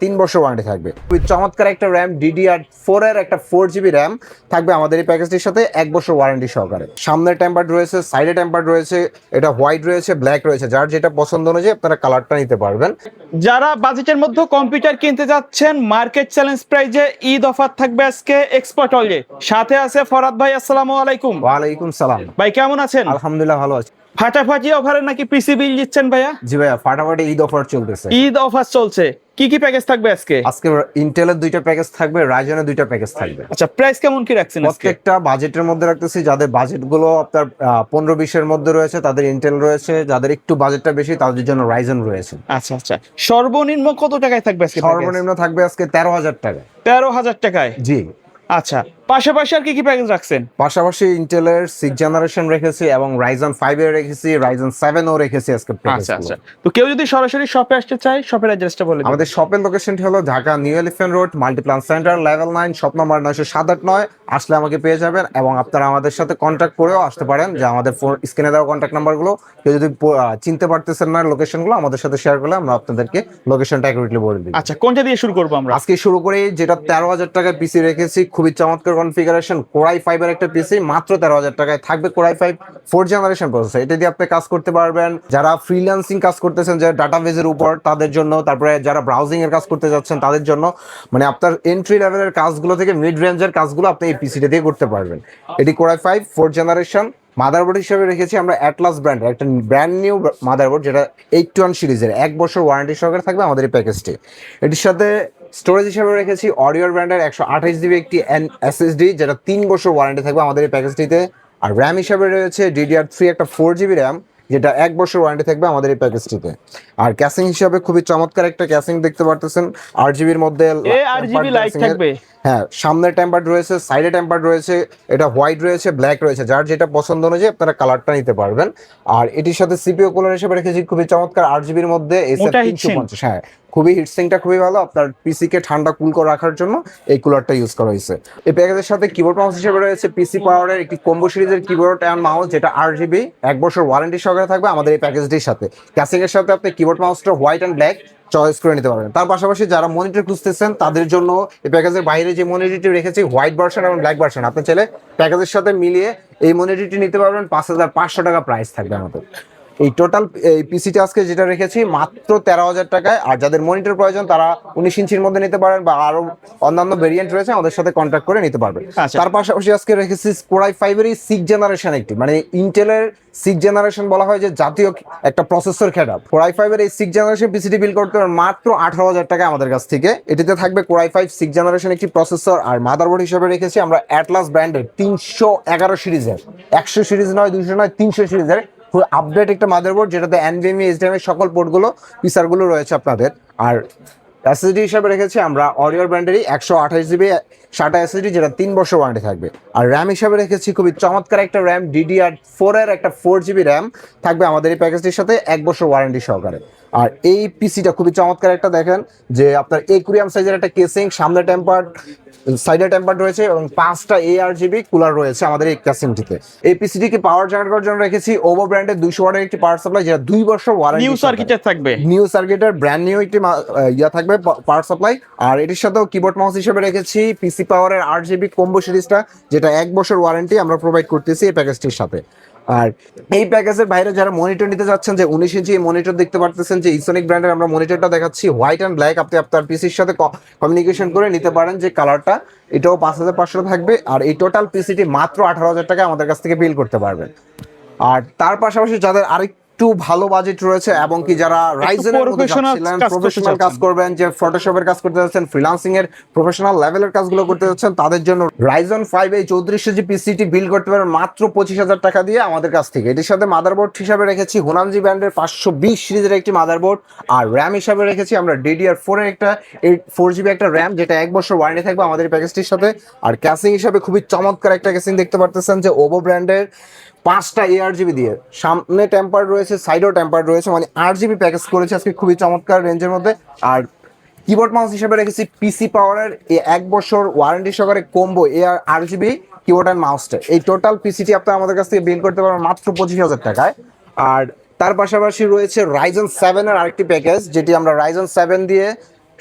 3 বছর ওয়ারেন্টি থাকবে। খুবই চমৎকার একটা র্যাম DDR4 এর একটা 4GB র্যাম থাকবে আমাদের এই প্যাকেজটির সাথে 1 বছর ওয়ারেন্টি সহকারে। সামনে টেম্পার্ড রয়েছে, সাইডে টেম্পার্ড রয়েছে, এটা হোয়াইট রয়েছে, ব্ল্যাক রয়েছে, যার যেটা পছন্দ অনুযায়ী আপনারা কালারটা নিতে পারবেন। যারা বাজেটের মধ্যে কম্পিউটার কিনতে যাচ্ছেন, মার্কেট চ্যালেঞ্জ প্রাইজে ঈদ অফার থাকবে আজকে এক্সপার্ট অলে। সাথে আছে ফরাদ ভাই, আসসালামু আলাইকুম। ওয়ালাইকুম সালাম ভাই কেমন আছেন? আলহামদুলিল্লাহ ভালো আছি। ফাটাফাটি অফারে নাকি পিসি বিল দিচ্ছেন ভাইয়া? জি ভাইয়া, ফাটাফাটি ঈদ অফার চলতেছে। ঈদ অফার চলছে, কি কি প্যাকেজ থাকবে আজকে? আজকে ইন্টেলের 2টা প্যাকেজ থাকবে, রাইজেনের 2টা প্যাকেজ থাকবে। আচ্ছা, প্রাইস কেমন কি রাখছেন আজকে? প্রত্যেকটা বাজেটের মধ্যে রাখতেছি। যাদের বাজেট গুলো আপনার 15-20 এর মধ্যে রয়েছে তাদের ইন্টেল রয়েছে, যাদের একটু বাজেটটা বেশি তাদের জন্য রাইজন রয়েছে। আচ্ছা আচ্ছা, সর্বনিম্ন কত টাকায় থাকবে আজকে? সর্বনিম্ন থাকবে আজকে 13,000 টাকা। 13,000 টাকায়? জি। আচ্ছা, পাশাপাশি আর কি কি প্যাকেজ রাখছেন? পাশাপাশি ইন্টেলের 6 জেনারেশন রেখেছি এবং রাইজন 5 এর রেখেছি, রাইজন 7 ও রেখেছি আজকে প্যাকেজ। আচ্ছা আচ্ছা, তো কেউ যদি সরাসরি শপে আসতে চায়, শপের অ্যাড্রেসটা বলে দিন। আমাদের শপের লোকেশনটি হলো Dhaka new elephant road, Multiplan center, level 9, shop number 907-9। আসলে আমাকে পেয়ে যাবেন এবং আপনারা আমাদের সাথে কন্ট্যাক্ট করেও আসতে পারেন। যে আমাদের স্ক্রিনে দেওয়া কন্ট্যাক্ট নাম্বারগুলো কেউ যদি চিনতে পারতেছেন না লোকেশনগুলো, আমাদের সাথে শেয়ার করলে আমরা আপনাদেরকে লোকেশনটা অ্যাকুরেটলি বলে দিই। আচ্ছা, কোনটা দিয়ে শুরু করবো আমরা? আজকে শুরু করি যেটা 13,000 টাকায় পিসি রেখেছি, খুবই চমৎকার কনফিগারেশন, কোরাই 5 এর একটা পিসি, মাত্র 13,000 টাকায় থাকবে। কোরাই 5 4 জেনারেশন প্রসেসর, এটা দিয়ে আপনি কাজ করতে পারবেন। যারা ফ্রিল্যান্সিং কাজ করতেছেন, যারা ডাটাবেজের উপর, তাদের জন্য, তারপরে যারা ব্রাউজিং এর কাজ করতে যাচ্ছেন তাদের জন্য, মানে আপনার এন্ট্রি লেভেলের কাজগুলো থেকে মিড রেঞ্জের কাজগুলো আপনি এই পিসিটা দিয়ে করতে পারবেন। এটি কোরাই 5 4 জেনারেশন। মাদারবোর্ড হিসেবে রেখেছি আমরা অ্যাটলাস ব্র্যান্ডের একটা ব্র্যান্ড নিউ মাদারবোর্ড, যেটা 81 সিরিজের 1 বছর ওয়ারেন্টি সহকারে থাকবে আমাদের এই প্যাকেজটি। এটির সাথে স্টোরেজ হিসেবে রেখেছি অডিওর ব্র্যান্ডের 128GB একটি SSD, যেটা 3 বছর ওয়ারেন্টি থাকবে আমাদের এই প্যাকেজটিতে। আর র্যাম হিসাবে রয়েছে DDR3 একটা 4GB র্যাম, যেটা 1 বছর ওয়ারেন্টি থাকবে আমাদের এই প্যাকেজটিতে। আর ক্যাসিং হিসাবে খুবই চমৎকার একটা ক্যাসিং দেখতে পারতেছেন, 8GBর মধ্যে। RGB লাইট থাকবে? হ্যাঁ, সামনে টেম্পার্ড রয়েছে, সাইডে টেম্পার্ড রয়েছে, এটা হোয়াইট রয়েছে, ব্ল্যাক রয়েছে, যার যেটা পছন্দ অনুযায়ী আপনারা কালারটা নিতে পারবেন। আর এটির সাথে সিপিইউ কুলার হিসেবে রেখেছি খুবই চমৎকার 8GBর মধ্যে SF350। হ্যাঁ, খুবই হিটসিংটা খুবই ভালো, আপনার পিসি কে ঠান্ডা কুল করে রাখার জন্য এই কুলারটা ইউজ করা হয়েছে। এই প্যাকেজের সাথে কিবোর্ড মাউস হিসেবে রয়েছে পিসি পাওয়ারের একটি কম্বো সিরিজের কিবোর্ড অ্যান্ড মাউস, যেটা 8GB 1 বছর ওয়ারেন্টি সহকারে থাকবে আমাদের এই প্যাকেজটির সাথে। ক্যাসিং এর সাথে আপনি কিবোর্ড মাউসটা হোয়াইট অ্যান্ড ব্ল্যাক চয়েস করে নিতে পারবেন। তার পাশাপাশি যারা মনিটর খুঁজতেছেন তাদের জন্য এই প্যাকেজের বাইরে যে মনিটরটি রেখেছি হোয়াইট ভার্সন এবং ব্ল্যাক ভার্সন, আপনি চাইলে প্যাকেজের সাথে মিলিয়ে এই মনিটরটি নিতে পারবেন। 5,500 টাকা প্রাইস থাকবে আমাদের। এই টোটাল এই পিসিটা আজকে যেটা রেখেছি মাত্র 13,000 টাকায়। আর যাদের মনিটর প্রয়োজন তারা 19 ইঞ্চির মধ্যে নিতে পারেন, বা আরো অন্যান্য ভেরিয়েন্ট রয়েছে, আমাদের সাথে কন্ট্যাক্ট করে নিতে পারবেন। তার পাশাপাশি আজকে রেখেছি কোরাই 5 এর 6 জেনারেশন একটি, মানে ইন্টেলের 6 জেনারেশন বলা হয় যে জাতীয় একটা প্রসেসর সেটআপ। কোরাই 5 এর এই 6 জেনারেশন পিসিটি বিল করতে পারেন মাত্র 18,000 টাকা আমাদের কাছ থেকে। এটিতে থাকবে কোরাই 5 6 জেনারেশন একটি প্রসেসর। আর মাদারবোর্ড হিসেবে রেখেছি আমরা অ্যাটলাস ব্র্যান্ডের 311 সিরিজের, 100 সিরিজ নয়, 200 নয়, 300 সিরিজের খুব আপডেট একটা মাদারবোর্ড, যেটাতে NVMe HDMI সকল পোর্টগুলো ফিচারগুলো রয়েছে আপনাদের। আর এসএসডি হিসাবে রেখেছি আমরা অডিওর ব্র্যান্ডেরই 128GB SATA SSD, যেটা 3 বছর ওয়ারেন্টি থাকবে। আর র্যাম হিসাবে রেখেছি খুবই চমৎকার একটা র্যাম, DDR4 এর একটা 4GB র্যাম থাকবে আমাদের এই প্যাকেজটির সাথে 1 বছর ওয়ারেন্টি সহকারে। আর এই পিসিটা খুবই চমৎকার একটা, দেখেন যে আপনার একুরিয়াম সাইজের একটা কেসিং, সামনে টেম্পার্ড, সাইডে টেম্পার্ড রয়েছে এবং 5টা ARGB কুলার রয়েছে আমাদের এই ক্যাসিংটিতে। এই পিসিটিকে পাওয়ার জেনারেট করার জন্য রেখেছি ওভো ব্র্যান্ডের 200 ওয়াটের একটি পাওয়ার সাপ্লাই, যেটা 2 বছর ওয়ারেন্টি। নিউ সার্কিটের থাকবে, নিউ সার্কিটের ব্র্যান্ড নিউ একটি থাকবে পাওয়ার সাপ্লাই। আর এটির সাথেও কিবোর্ড মাউস হিসেবে রেখেছি পিসি পাওয়ারের 8GB কম্বো সিরিজটা, যেটা 1 বছর ওয়ারেন্টি আমরা প্রোভাইড করতেছি এই প্যাকেজটির সাথে। আর এই প্যাকেজের বাইরে যারা মনিটর নিতে যাচ্ছেন, যে 19 ইঞ্চি মনিটর দেখতে পারতেছেন, যে ইসোনিক ব্র্যান্ডের আমরা মনিটরটা দেখাচ্ছি হোয়াইট অ্যান্ড ব্ল্যাক, আপনি আপনার পিসির সাথে কমিউনিকেশন করে নিতে পারেন যে কালারটা, এটাও 5,500 থাকবে। আর এই টোটাল পিসিটি মাত্র 18,000 টাকা আমাদের কাছ থেকে বিল করতে পারবেন। আর তার পাশাপাশি যাদের আরেকটু ভালো বাজেট রয়েছে এবং কি যারা রাইজেনের মধ্যে যাচ্ছিলেন, প্রফেশনাল কাজ করবেন, যে ফটোশপের কাজ করতে যাচ্ছেন, ফ্রিল্যান্সিং এর প্রফেশনাল লেভেলের কাজগুলো করতে যাচ্ছেন, তাদের জন্য রাইজন 5 এই 3400 পিসিটি বিল করতে পারেন মাত্র 25,000 টাকা দিয়ে আমাদের কাছ থেকে। এটির সাথে মাদারবোর্ড হিসাবে রেখেছি হুনানজি ব্র্যান্ডের 520 সিরিজের একটি মাদারবোর্ড। আর র্যাম হিসাবে রেখেছি আমরা DDR4 এর একটা 4GB একটা র্যাম, যেটা 1 বছর ওয়ারেন্টি থাকবে আমাদের এই প্যাকেজটির সাথে। আর ক্যাসিং হিসাবে খুবই চমৎকার একটা ক্যাসিং দেখতে পারতেছেন, যে ওভো ব্র্যান্ডের 5টা ARGB দিয়ে, সামনে টেম্পার্ড রয়েছে, সাইডেও টেম্পার্ড রয়েছে, মানে 8GB প্যাকেজ করেছে আজকে খুবই চমৎকার রেঞ্জের মধ্যে। আর কিবোর্ড মাউস হিসেবে রেখেছি পিসি পাওয়ারের 1 বছর ওয়ারেন্টি সহকারে কম্বো RGB কিবোর্ড অ্যান্ড মাউসটা। এই টোটাল পিসিটি আপনারা আমাদের কাছ থেকে বিল করতে পারবেন মাত্র 25,000 টাকায়। আর তার পাশাপাশি রয়েছে রাইজন 7 এর আরেকটি প্যাকেজ, যেটি আমরা রাইজন 7 দিয়ে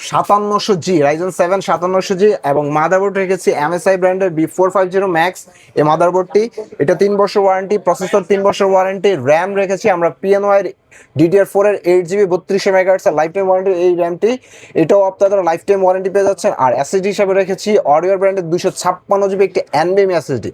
5700G Ryzen 7 5700G এবং মাদারবোর্ড রেখেছি MSI ব্র্যান্ডের B450 Max এই মাদারবোর্ডটি, এটা 3 বছর ওয়ারেন্টি, প্রসেসর 3 বছর ওয়ারেন্টি, র্যাম রেখেছি আমরা PNY DDR4 এর 8GB 3200 MHz life time warranty এই র্যামটি, এটাও আপনারা লাইফ টাইম ওয়ারেন্টি পেয়ে যাচ্ছেন। আর SSD হিসাবে রেখেছি অডিও ব্র্যান্ডের 256GB একটি NVMe SSD,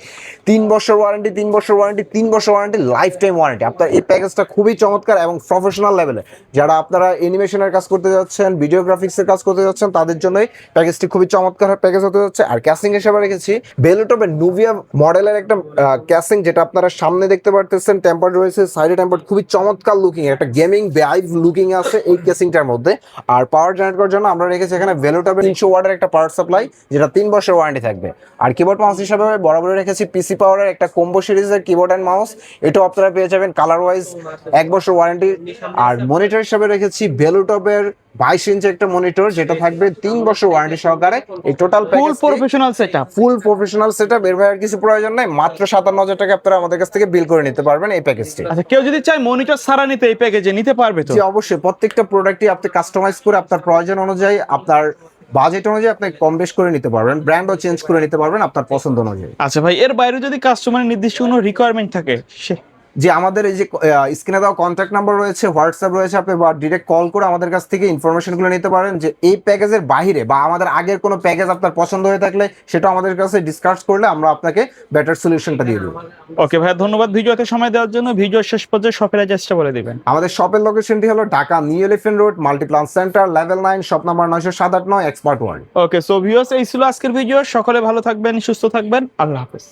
3 বছর ওয়ারেন্টি 3 বছর ওয়ারেন্টি 3 বছর ওয়ারেন্টি লাইফ টাইম ওয়ারেন্টি। আপনার এই প্যাকেজটা খুবই চমৎকার এবং প্রফেশনাল লেভেলে, যারা আপনারা অ্যানিমেশনের কাজ করতে যাচ্ছেন, ভিডিও গ্রাফিক্সের কাজ করতে যাচ্ছেন, তাদের জন্যই প্যাকেজটি খুবই চমৎকার প্যাকেজ হতে যাচ্ছে। আর ক্যাসিং হিসেবে রেখেছি বেলোটপের নুভিয়া মডেলের একটা ক্যাসিং, যেটা আপনারা সামনে দেখতে পারতেছেন, টেম্পার রয়েছে, সাইডে টেম্পার, খুবই চমৎকার লুকিং, একটা গেমিং ভাইব লুকিং আছে এই কেসিংটার মধ্যে। আর পাওয়ার জেনারেট করার জন্য আমরা রেখেছি এখানে ভেলোটপের 300 ওয়াটের একটা পাওয়ার সাপ্লাই, যেটা 3 বছর ওয়ারেন্টি থাকবে। আর কিবোর্ড মাউস হিসাবে বরাবর রেখেছি পিসি পাওয়ারের একটা কম্বো সিরিজের কিবোর্ড অ্যান্ড মাউস, এটাও আপনারা পেয়ে যাবেন কালার ওয়াইজ 1 বছর ওয়ারেন্টি। আর মনিটর হিসাবে রেখেছি ভেলোটপের 22 ইঞ্চি একটা মনিটর, যেটা থাকবে 3 বছর ওয়ারেন্টি সহকারে। এই টোটাল ফুল প্রফেশনাল সেটআপ, ফুল প্রফেশনাল সেটআপ, এর বাইরে আর কিছু প্রয়োজন নাই। মাত্র 57,000 টাকা আপনারা আমাদের কাছ থেকে বিল করে নিতে পারবেন এই প্যাকেজটি। আচ্ছা, কেউ যদি চায় মনিটর ছাড়া নিতে এই প্যাকেজে নিতে পারবে তো? জি অবশ্যই, প্রত্যেকটা প্রোডাক্টই আপনি কাস্টমাইজ করে আপনার প্রয়োজন অনুযায়ী, আপনার বাজেট অনুযায়ী আপনি কম বেশ করে নিতে পারবেন, ব্র্যান্ডও চেঞ্জ করে নিতে পারবেন আপনার পছন্দ অনুযায়ী। আচ্ছা ভাই, এর বাইরে যদি কাস্টমারের নির্দিষ্ট কোনো রিকোয়ারমেন্ট থাকে, যে আমাদের এই যে স্ক্রিনে দেওয়া কন্ট্যাক্ট নাম্বার রয়েছে, হোয়াটসঅ্যাপ রয়েছে, আপনি ডিরেক্ট কল করে আমাদের কাছ থেকে ইনফরমেশনগুলো নিতে পারেন। যে এই প্যাকেজের বাইরে বা আমাদের আগের কোনো প্যাকেজ আপনার পছন্দ হয়ে থাকলে সেটা আমাদের কাছে ডিসকাস করলে আমরা আপনাকে বেটার সলিউশনটা দিয়ে দেবো। ওকে ভাই, ধন্যবাদ ভিডিওতে সময় দেওয়ার জন্য। ভিডিও শেষ পর্যন্ত শপের অ্যাড্রেসটা বলে দিবেন। আমাদের শপের লোকেশনটি হলো Dhaka new elephant road, Multiplan center, level 9, shop number 90789, expert world. Okay, so viewers, এই ছিল আজকের ভিডিও। সকলে ভালো থাকবেন, সুস্থ থাকবেন, আল্লাহ হাফেজ।